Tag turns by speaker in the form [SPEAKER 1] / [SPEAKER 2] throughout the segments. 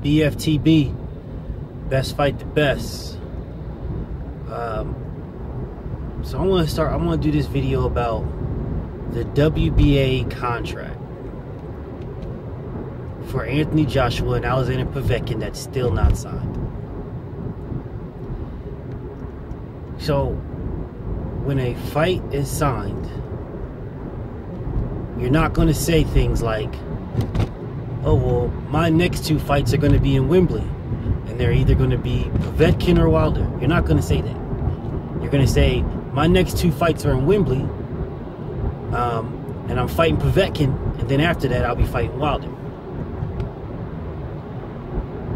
[SPEAKER 1] BFTB, best fight the best. So I want to do this video about the WBA contract for Anthony Joshua and Alexander POVETKIN that's still not signed. So when a fight is signed, you're not going to say things like, oh, well, my next 2 fights are going to be in Wembley, and they're either going to be POVETKIN or Wilder. You're not going to say that. You're going to say, my next 2 fights are in Wembley, and I'm fighting POVETKIN, and then after that, I'll be fighting Wilder.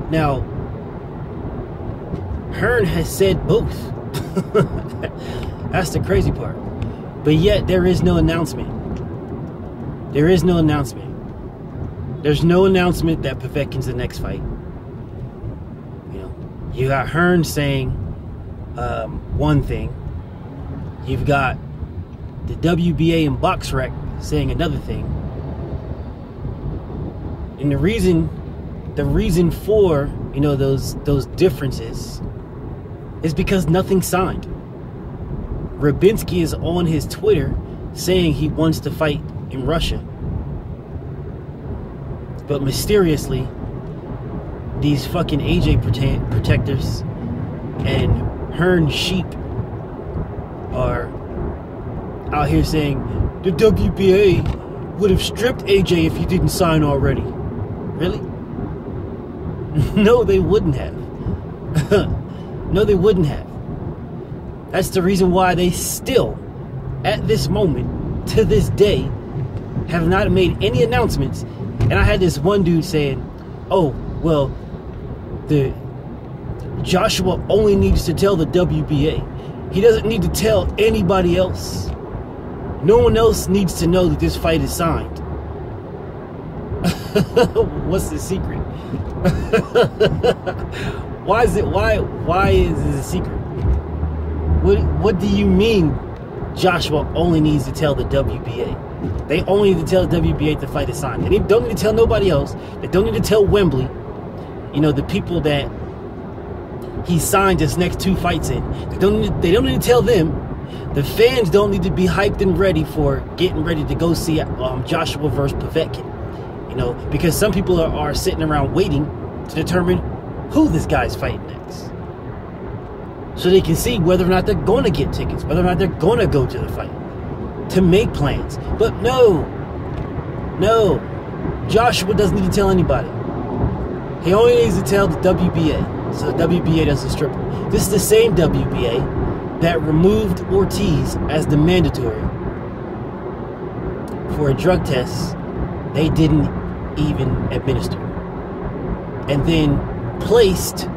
[SPEAKER 1] Now, Hearn has said both. That's the crazy part. But yet, there is no announcement. There is no announcement. There's no announcement that POVETKIN's the next fight. You know, you got Hearn saying one thing. You've got the WBA and BoxRec saying another thing. And the reason for, you know, those differences is because nothing's signed. Rabinski is on his Twitter saying he wants to fight in Russia. But mysteriously, these fucking AJ protectors and Hearn sheep are out here saying the WBA would have stripped AJ if he didn't sign already. Really? No, they wouldn't have. No, they wouldn't have. That's the reason why they still, at this moment, to this day, have not made any announcements. And I had this one dude saying, oh, well, the Joshua only needs to tell the WBA. He doesn't need to tell anybody else. No one else needs to know that this fight is signed. What's the secret? Why is it a secret? What do you mean Joshua only needs to tell the WBA? They only need to tell the WBA the fight is signed. They don't need to tell nobody else. They don't need to tell Wembley. You know, the people that he signed his next 2 fights in. They don't need to tell them. The fans don't need to be hyped and ready for getting ready to go see Joshua versus POVETKIN. You know, because some people are sitting around waiting to determine who this guy's fighting next, so they can see whether or not they're going to get tickets, whether or not they're going to go to the fight, to make plans. But no, Joshua doesn't need to tell anybody. He only needs to tell the WBA, so the WBA doesn't strip him. This is the same WBA that removed Ortiz as the mandatory for a drug test they didn't even administer, and then placed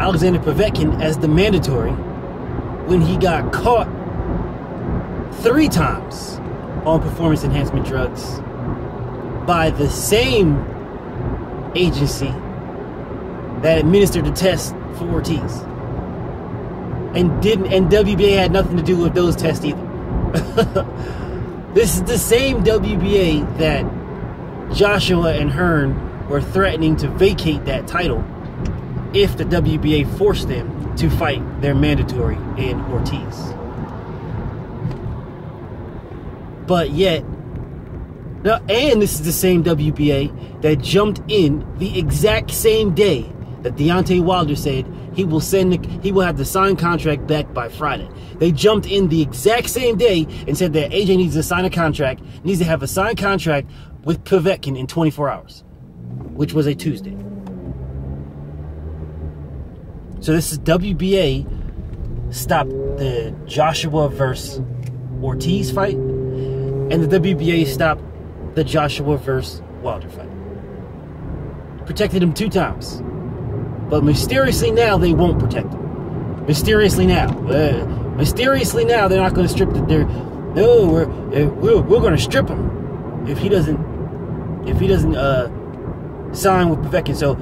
[SPEAKER 1] Alexander POVETKIN as the mandatory when he got caught 3 times on performance enhancement drugs by the same agency that administered the test for Ortiz, and WBA had nothing to do with those tests either. This is the same WBA that Joshua and Hearn were threatening to vacate that title if the WBA forced them to fight their mandatory in Ortiz. But yet, and this is the same WBA that jumped in the exact same day that Deontay Wilder said he will have the signed contract back by Friday. They jumped in the exact same day and said that AJ needs to sign a contract, needs to have a signed contract with POVETKIN in 24 hours, which was a Tuesday. So this is WBA stopped the Joshua versus Ortiz fight, and the WBA stopped the Joshua versus Wilder fight. Protected him 2 times. But mysteriously now, they won't protect him. Mysteriously now. Mysteriously now, they're not going to strip the... No, we're going to strip him if he doesn't sign with POVETKIN. So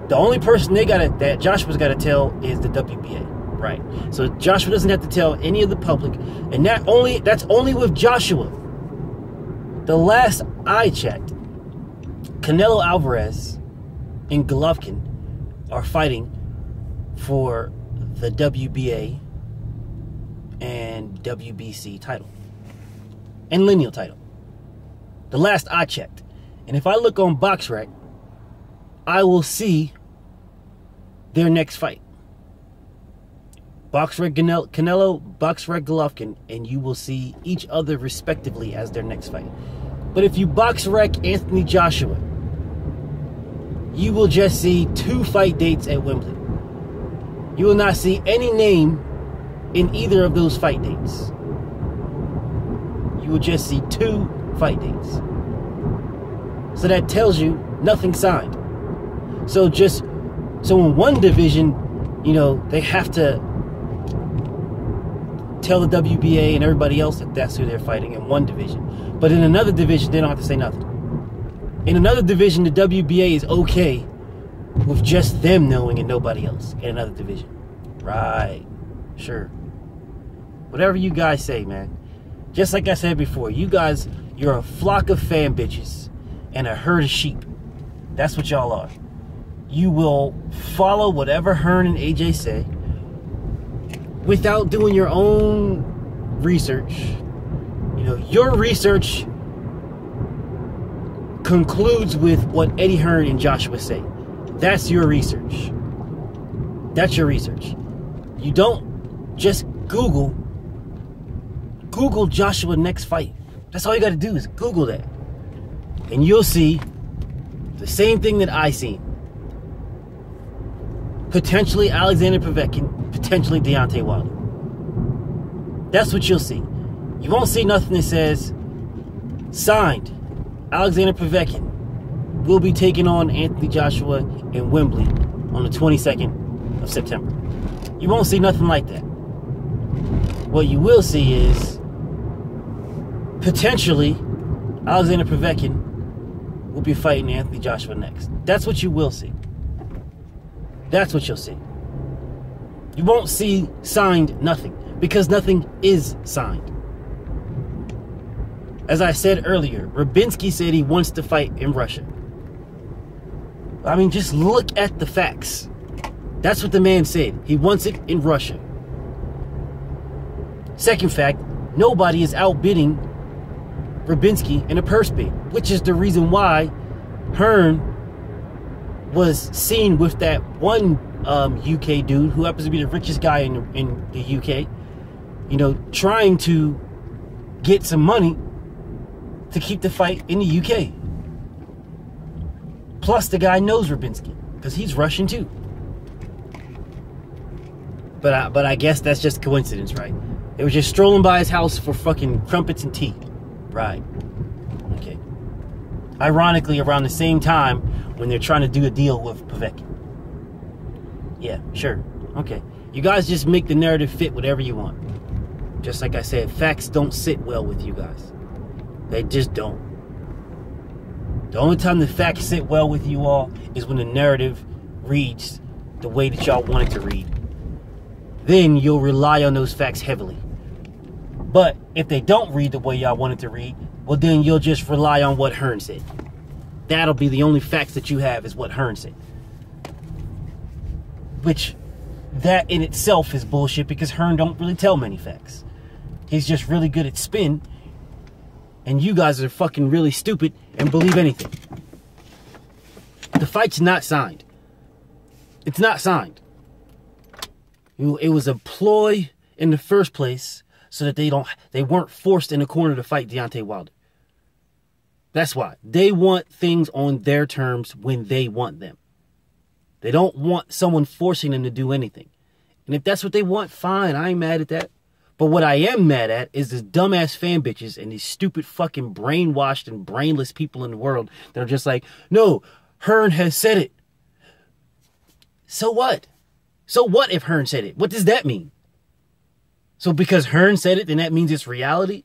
[SPEAKER 1] the only person that Joshua's got to tell is the WBA, right? So Joshua doesn't have to tell any of the public, and that's only with Joshua. The last I checked, Canelo Alvarez and Golovkin are fighting for the WBA and WBC title and lineal title. The last I checked. And if I look on BoxRec, I will see their next fight. BoxRec Canelo, BoxRec Golovkin, and you will see each other respectively as their next fight. But if you BoxRec Anthony Joshua, you will just see 2 fight dates at Wembley. You will not see any name in either of those fight dates. You will just see 2 fight dates. So that tells you nothing signed. So in one division, you know, they have to tell the WBA and everybody else that that's who they're fighting in one division. But in another division, they don't have to say nothing. In another division, the WBA is okay with just them knowing and nobody else in another division. Right. Sure. Whatever you guys say, man. Just like I said before, you guys, you're a flock of fan bitches and a herd of sheep. That's what y'all are. You will follow whatever Hearn and AJ say without doing your own research. You know, your research concludes with what Eddie Hearn and Joshua say. That's your research. That's your research. You don't just Google Joshua next fight. That's all you got to do is Google that. And you'll see the same thing that I seen. Potentially Alexander Povetkin, potentially Deontay Wilder. That's what you'll see. You won't see nothing that says, signed, Alexander Povetkin will be taking on Anthony Joshua in Wembley on the 22nd of September. You won't see nothing like that. What you will see is, potentially, Alexander Povetkin will be fighting Anthony Joshua next. That's what you will see. That's what you'll see. You won't see signed nothing, because nothing is signed. As I said earlier, Rubinsky said he wants to fight in Russia. I mean, just look at the facts. That's what the man said. He wants it in Russia. Second fact, nobody is outbidding Rubinsky in a purse bid, which is the reason why Hearn was seen with that one UK dude who happens to be the richest guy in the UK, you know, trying to get some money to keep the fight in the UK. Plus, the guy knows Rubinsky because he's Russian too. But I guess that's just coincidence, right? They were just strolling by his house for fucking crumpets and tea. Right. Okay. Ironically, around the same time when they're trying to do a deal with Povetkin. Yeah, sure. Okay. You guys just make the narrative fit whatever you want. Just like I said, facts don't sit well with you guys. They just don't. The only time the facts sit well with you all is when the narrative reads the way that y'all want it to read. Then you'll rely on those facts heavily. But if they don't read the way y'all want it to read, well, then you'll just rely on what Hearn said. That'll be the only facts that you have is what Hearn said. Which, that in itself is bullshit because Hearn don't really tell many facts. He's just really good at spin. And you guys are fucking really stupid and believe anything. The fight's not signed. It's not signed. It was a ploy in the first place so that they weren't forced in a corner to fight Deontay Wilder. That's why. They want things on their terms when they want them. They don't want someone forcing them to do anything. And if that's what they want, fine. I ain't mad at that. But what I am mad at is this dumbass fan bitches and these stupid fucking brainwashed and brainless people in the world that are just like, no, Hearn has said it. So what? So what if Hearn said it? What does that mean? So because Hearn said it, then that means it's reality?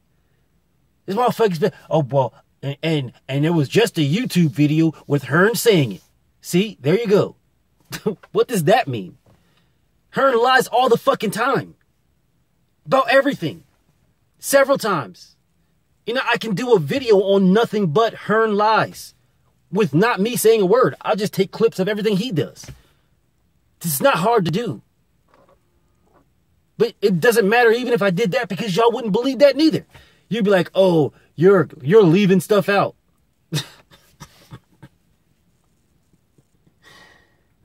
[SPEAKER 1] This motherfucker's, oh, well, and there was just a YouTube video with Hearn saying it. See, there you go. What does that mean? Hearn lies all the fucking time. About everything. Several times. You know, I can do a video on nothing but Hearn lies. with not me saying a word. I'll just take clips of everything he does. This is not hard to do. But it doesn't matter even if I did that, because y'all wouldn't believe that neither. You'd be like, oh, you're leaving stuff out.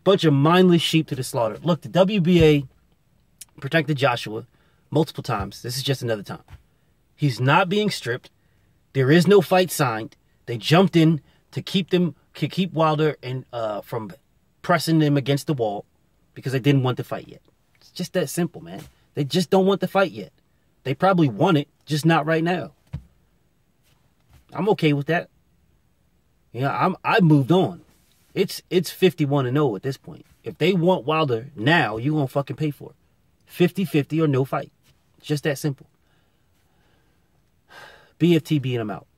[SPEAKER 1] Bunch of mindless sheep to the slaughter. Look, the WBA protected Joshua multiple times. This is just another time. He's not being stripped. There is no fight signed. They jumped in to keep Wilder and from pressing him against the wall because they didn't want the fight yet. It's just that simple, man. They just don't want the fight yet. They probably want it, just not right now. I'm okay with that. I've moved on. It's 51-0 at this point. If they want Wilder now, you're going to fucking pay for it. 50-50 or no fight. It's just that simple. BFT being him out.